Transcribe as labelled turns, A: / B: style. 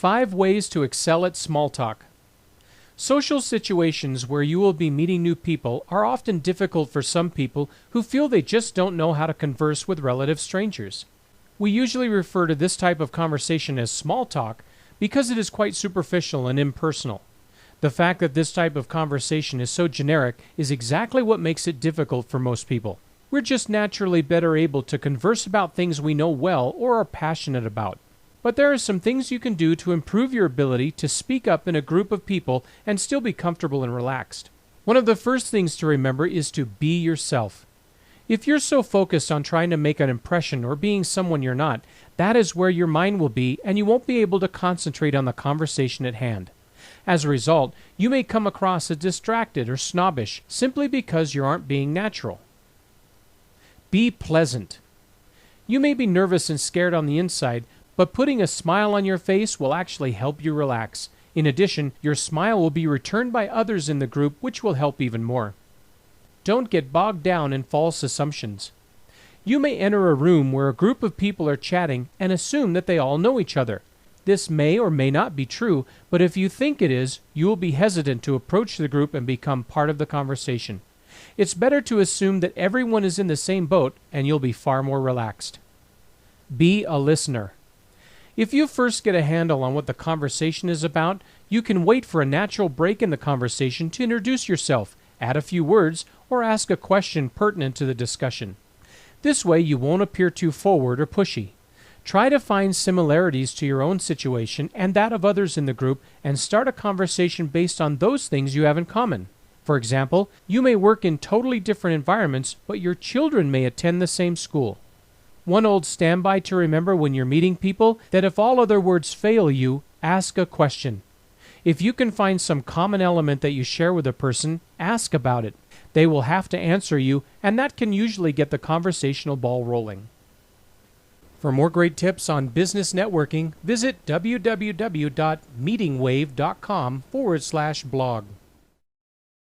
A: 5 ways to excel at small talk. Social situations where you will be meeting new people are often difficult for some people who feel they just don't know how to converse with relative strangers. We usually refer to this type of conversation as small talk because it is quite superficial and impersonal. The fact that this type of conversation is so generic is exactly what makes it difficult for most people. We're just naturally better able to converse about things we know well or are passionate about. But there are some things you can do to improve your ability to speak up in a group of people and still be comfortable and relaxed. One of the first things to remember is to be yourself. If you're so focused on trying to make an impression or being someone you're not, that is where your mind will be, and you won't be able to concentrate on the conversation at hand. As a result, you may come across as distracted or snobbish simply because you aren't being natural. Be pleasant. You may be nervous and scared on the inside, but putting a smile on your face will actually help you relax. In addition, your smile will be returned by others in the group, which will help even more. Don't get bogged down in false assumptions. You may enter a room where a group of people are chatting and assume that they all know each other. This may or may not be true, but if you think it is, you will be hesitant to approach the group and become part of the conversation. It's better to assume that everyone is in the same boat, and you'll be far more relaxed. Be a listener. If you first get a handle on what the conversation is about, you can wait for a natural break in the conversation to introduce yourself, add a few words, or ask a question pertinent to the discussion. This way you won't appear too forward or pushy. Try to find similarities to your own situation and that of others in the group and start a conversation based on those things you have in common. For example, you may work in totally different environments, but your children may attend the same school. One old standby to remember when you're meeting people, that if all other words fail you, ask a question. If you can find some common element that you share with a person, ask about it. They will have to answer you, and that can usually get the conversational ball rolling. For more great tips on business networking, visit www.meetingwave.com/blog.